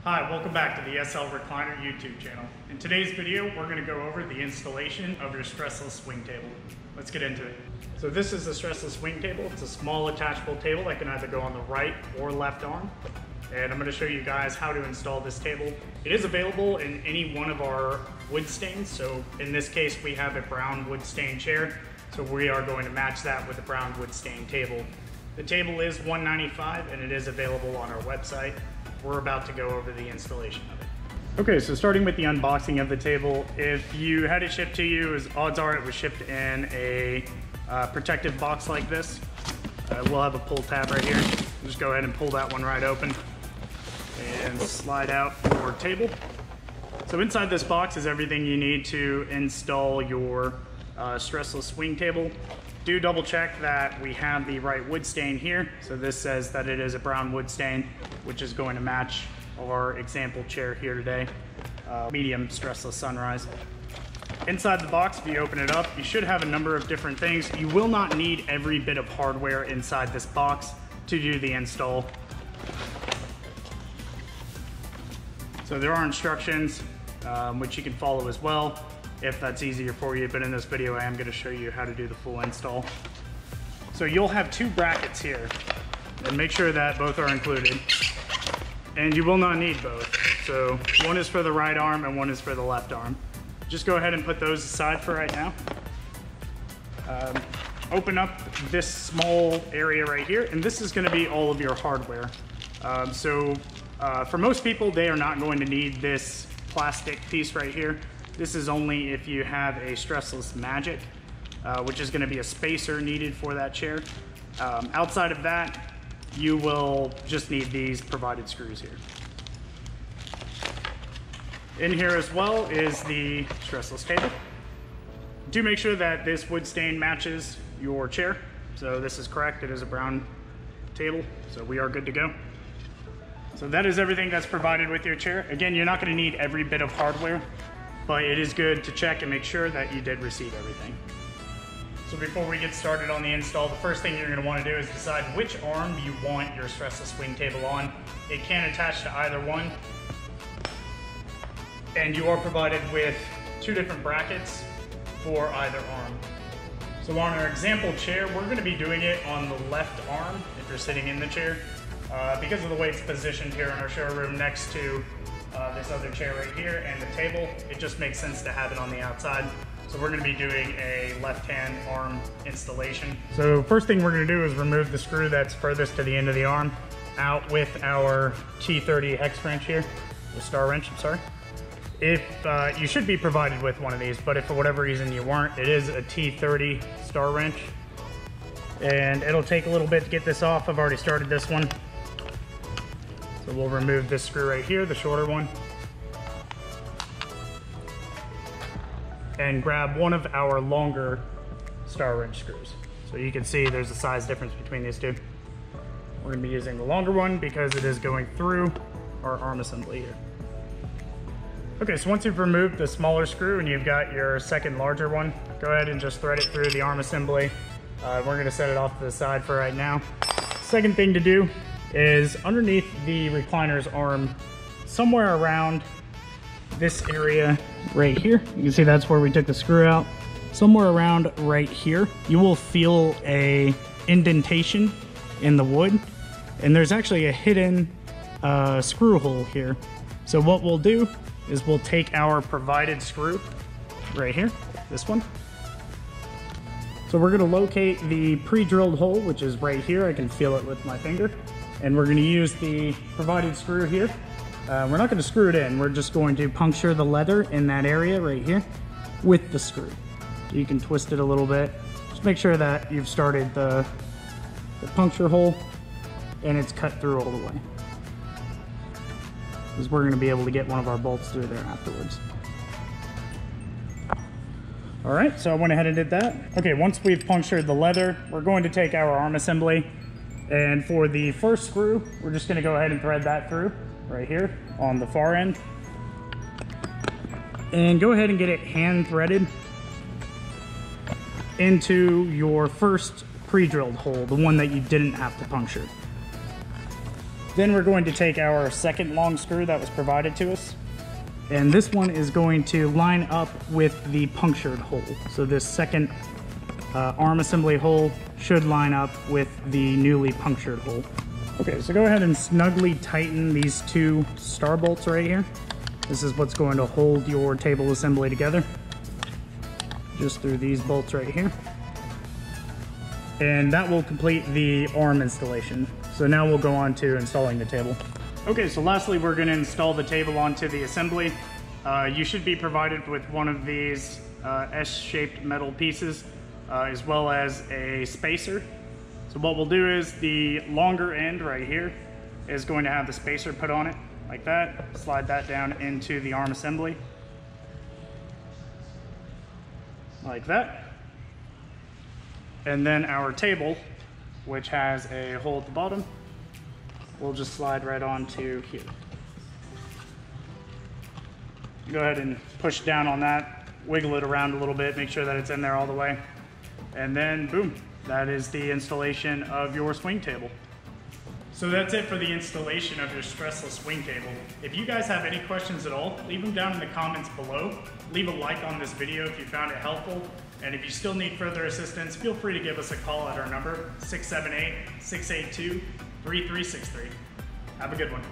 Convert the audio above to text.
Hi, welcome back to the SL Recliner YouTube channel. In today's video, we're going to go over the installation of your Stressless swing table. Let's get into it. So this is the Stressless swing table. It's a small attachable table that can either go on the right or left arm. And I'm going to show you guys how to install this table. It is available in any one of our wood stains. So in this case, we have a brown wood stain chair. So we are going to match that with a brown wood stain table. The table is $195 and it is available on our website. We're about to go over the installation of it. Okay, so starting with the unboxing of the table, if you had it shipped to you, odds are it was shipped in a protective box like this. We'll have a pull tab right here. Just go ahead and pull that one right open and slide out your table. So inside this box is everything you need to install your Stressless swing table. Do double check that we have the right wood stain here. So this says that it is a brown wood stain, which is going to match our example chair here today, medium Stressless Sunrise. Inside the box, if you open it up, you should have a number of different things. You will not need every bit of hardware inside this box to do the install. So there are instructions, which you can follow as well, if that's easier for you, but in this video I am going to show you how to do the full install. So you'll have two brackets here, and make sure that both are included. And you will not need both. So one is for the right arm and one is for the left arm. Just go ahead and put those aside for right now. Open up this small area right here, and this is going to be all of your hardware. For most people, they are not going to need this plastic piece right here. This is only if you have a Stressless Magic, which is going to be a spacer needed for that chair. Outside of that, you will just need these provided screws here. In here as well is the Stressless table. Do make sure that this wood stain matches your chair. So this is correct, it is a brown table, so we are good to go. So that is everything that's provided with your chair. Again, you're not going to need every bit of hardware, but it is good to check and make sure that you did receive everything. So before we get started on the install, the first thing you're going to want to do is decide which arm you want your Stressless swing table on. It can attach to either one. And you are provided with two different brackets for either arm. So on our example chair, we're going to be doing it on the left arm if you're sitting in the chair. Because of the way it's positioned here in our showroom next to this other chair right here and the table, it just makes sense to have it on the outside. So we're going to be doing a left-hand arm installation. So first thing we're going to do is remove the screw that's furthest to the end of the arm out with our T30 hex wrench here, the star wrench, I'm sorry. If you should be provided with one of these, but if for whatever reason you weren't, it is a T30 star wrench. And it'll take a little bit to get this off. I've already started this one. So we'll remove this screw right here, the shorter one. And grab one of our longer star wrench screws. So you can see there's a size difference between these two. We're going to be using the longer one because it is going through our arm assembly here. Okay, so once you've removed the smaller screw and you've got your second larger one, go ahead and just thread it through the arm assembly. We're going to set it off to the side for right now. Second thing to do is underneath the Recliner's arm, somewhere around this area right here, you can see that's where we took the screw out. Somewhere around right here, you will feel a indentation in the wood, and there's actually a hidden screw hole here. So what we'll do is we'll take our provided screw right here, this one. So we're going to locate the pre-drilled hole, which is right here. I can feel it with my finger. And we're going to use the provided screw here. We're not going to screw it in. We're just going to puncture the leather in that area right here with the screw. So you can twist it a little bit. Just make sure that you've started the puncture hole and it's cut through all the way, because we're going to be able to get one of our bolts through there afterwards. All right, so I went ahead and did that. Okay, once we've punctured the leather, we're going to take our arm assembly, and for the first screw, we're just going to go ahead and thread that through right here on the far end. And go ahead and get it hand threaded into your first pre-drilled hole, the one that you didn't have to puncture. Then we're going to take our second long screw that was provided to us, and this one is going to line up with the punctured hole. So this second arm assembly hole should line up with the newly punctured hole. Okay, so go ahead and snugly tighten these two star bolts right here. This is what's going to hold your table assembly together. Just through these bolts right here. And that will complete the arm installation. So now we'll go on to installing the table. Okay, so lastly we're going to install the table onto the assembly. You should be provided with one of these S-shaped metal pieces, as well as a spacer. So what we'll do is the longer end right here is going to have the spacer put on it, like that. Slide that down into the arm assembly, like that. And then our table, which has a hole at the bottom, we'll just slide right onto here. Go ahead and push down on that, wiggle it around a little bit, make sure that it's in there all the way. And then boom, that is the installation of your swing table. So that's it for the installation of your stressless swing table. If you guys have any questions at all, leave them down in the comments below. Leave a like on this video if you found it helpful. And if you still need further assistance, feel free to give us a call at our number, 678-682-3363. Have a good one.